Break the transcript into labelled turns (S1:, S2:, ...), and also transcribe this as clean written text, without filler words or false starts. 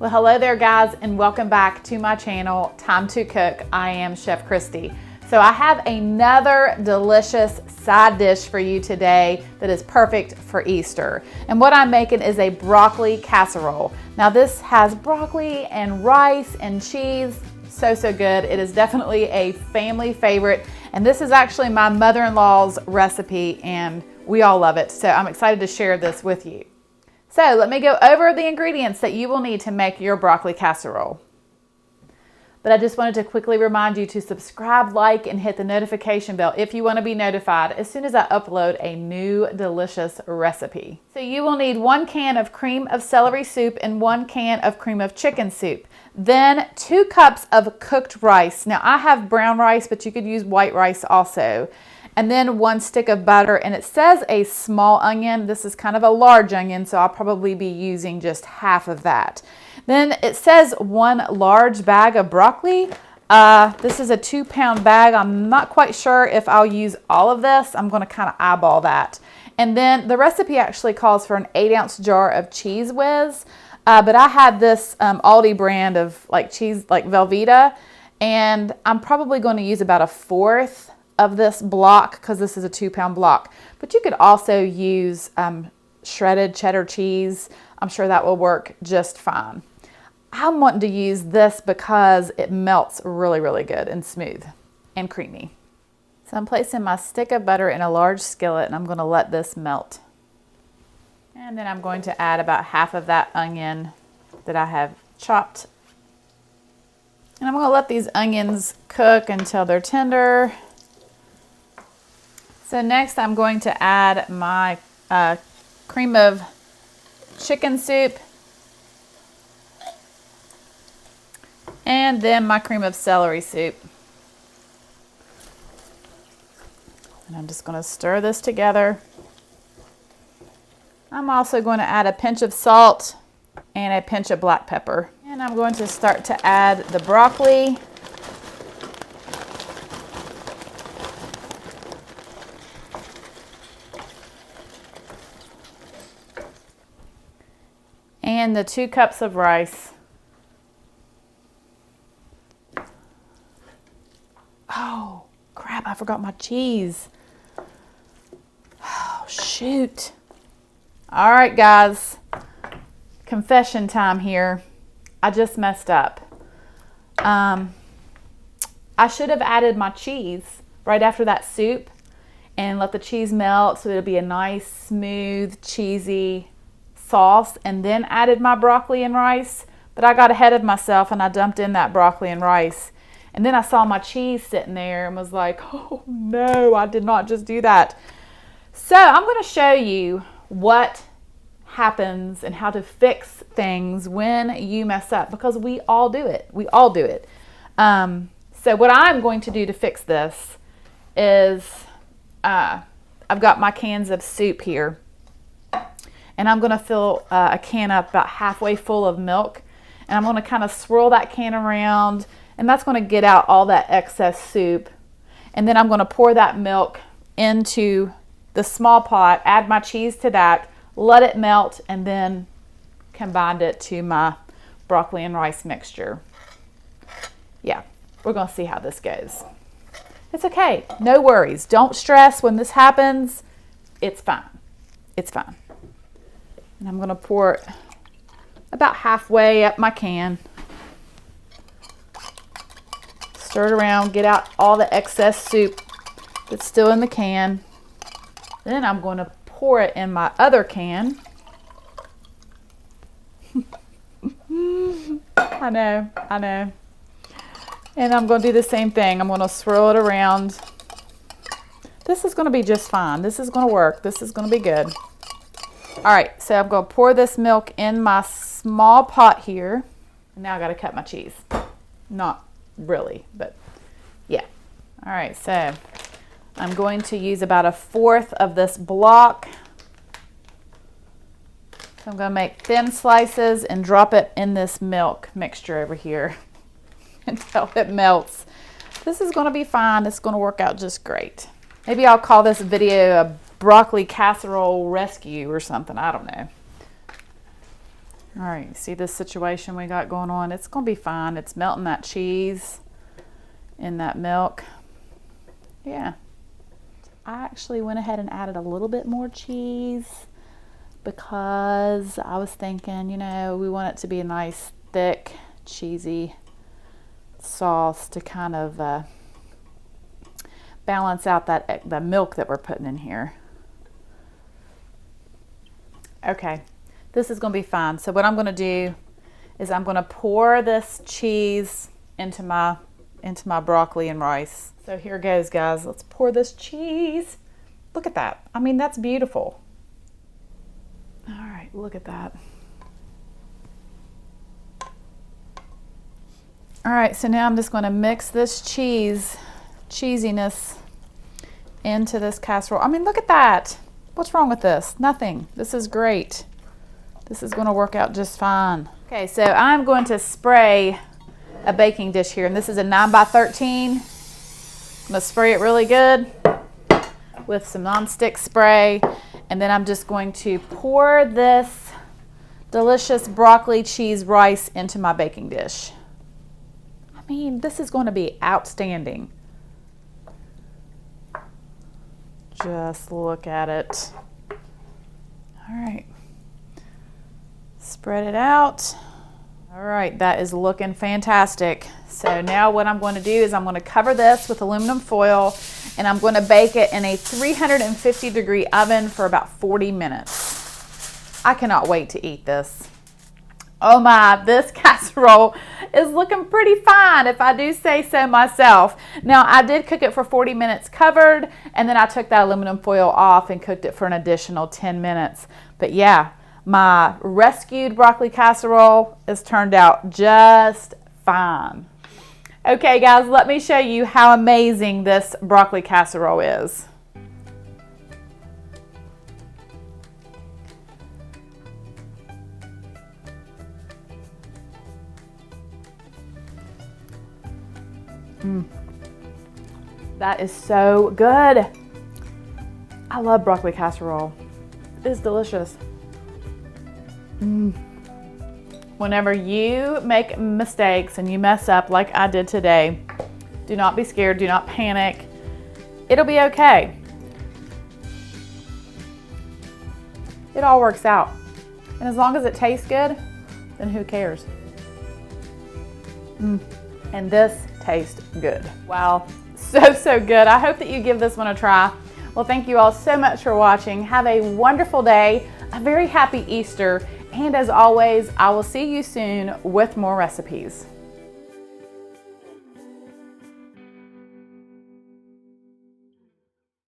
S1: Well, hello there guys, and welcome back to my channel, Time to Cook. I am Chef Christy. So I have another delicious side dish for you today that is perfect for Easter. And what I'm making is a broccoli casserole. Now this has broccoli and rice and cheese. So good. It is definitely a family favorite. And this is actually my mother-in-law's recipe and we all love it. So I'm excited to share this with you. So let me go over the ingredients that you will need to make your broccoli casserole. But I just wanted to quickly remind you to subscribe, like, and hit the notification bell if you want to be notified as soon as I upload a new delicious recipe. So you will need 1 can of cream of celery soup and 1 can of cream of chicken soup. Then 2 cups of cooked rice. Now I have brown rice, but you could use white rice also. And then 1 stick of butter, and it says a small onion. This is kind of a large onion, so I'll probably be using just half of that. Then it says 1 large bag of broccoli. This is a 2-pound bag. I'm not quite sure if I'll use all of this. I'm going to kind of eyeball that. And then the recipe actually calls for an 8-ounce jar of cheese whiz. But I had this Aldi brand of cheese, like Velveeta, and I'm probably going to use about 1/4 of this block because this is a 2-pound block. But you could also use shredded cheddar cheese. I'm sure that will work just fine. I'm wanting to use this because it melts really good and smooth and creamy. So I'm placing my stick of butter in a large skillet and I'm going to let this melt. And then I'm going to add about half of that onion that I have chopped. And I'm going to let these onions cook until they're tender. So next I'm going to add my cream of chicken soup and then my cream of celery soup. And I'm just going to stir this together. I'm also going to add a pinch of salt and a pinch of black pepper. And I'm going to start to add the broccoli. And the 2 cups of rice. Oh, crap, I forgot my cheese. Oh, shoot. All right, guys. Confession time here. I just messed up. I should have added my cheese right after that soup and let the cheese melt so it'll be a nice, smooth, cheesy sauce, and then added my broccoli and rice. But I got ahead of myself and I dumped in that broccoli and rice. And then I saw my cheese sitting there and was like, oh no, I did not just do that. So I'm going to show you what happens and how to fix things when you mess up, because we all do it. We all do it. So what I'm going to do to fix this is I've got my cans of soup here. And I'm going to fill a can up about halfway full of milk. And I'm going to kind of swirl that can around. And that's going to get out all that excess soup. And then I'm going to pour that milk into the small pot, add my cheese to that, let it melt, and then combine it to my broccoli and rice mixture. Yeah, we're going to see how this goes. It's okay. No worries. Don't stress when this happens. It's fine. It's fine. And I'm going to pour it about halfway up my can. Stir it around, get out all the excess soup that's still in the can. Then I'm going to pour it in my other can. I know. And I'm going to do the same thing. I'm going to swirl it around. This is going to be just fine. This is going to work. This is going to be good. All right, so I'm going to pour this milk in my small pot here. Now I got to cut my cheese. Not really, but yeah. All right, so I'm going to use about 1/4 of this block. So I'm going to make thin slices and drop it in this milk mixture over here until it melts. This is going to be fine. It's going to work out just great. Maybe I'll call this video a broccoli casserole rescue or something. I don't know. All right, see this situation we got going on? It's gonna be fine. It's melting that cheese in that milk. Yeah. I actually went ahead and added a little bit more cheese because I was thinking, you know, we want it to be a nice, thick, cheesy sauce to kind of balance out the milk that we're putting in here. Okay, this is going to be fine. So what I'm going to do is I'm going to pour this cheese into my broccoli and rice. So here goes, guys. Let's pour this cheese. Look at that. I mean, that's beautiful. All right, look at that. All right, so now I'm just going to mix this cheesiness into this casserole. I mean, look at that. What's wrong with this? Nothing. This is great. This is going to work out just fine. Okay, so I'm going to spray a baking dish here, and this is a 9 by 13. I'm going to spray it really good with some nonstick spray, and then I'm just going to pour this delicious broccoli cheese rice into my baking dish. I mean, this is going to be outstanding. Just look at it. All right. Spread it out. All right, that is looking fantastic. So now what I'm going to do is I'm going to cover this with aluminum foil, and I'm going to bake it in a 350-degree oven for about 40 minutes. I cannot wait to eat this. Oh my, this casserole is looking pretty fine, if I do say so myself. Now, I did cook it for 40 minutes covered, and then I took that aluminum foil off and cooked it for an additional 10 minutes. But yeah, my rescued broccoli casserole has turned out just fine. Okay, guys, let me show you how amazing this broccoli casserole is. That is so good. I love broccoli casserole. It's delicious. Whenever you make mistakes and you mess up like I did today, do not be scared, do not panic. It'll be okay. It all works out. And as long as it tastes good, then who cares? And this tastes good. Wow, so good. I hope that you give this one a try. Well, thank you all so much for watching. Have a wonderful day, a very happy Easter, and as always, I will see you soon with more recipes.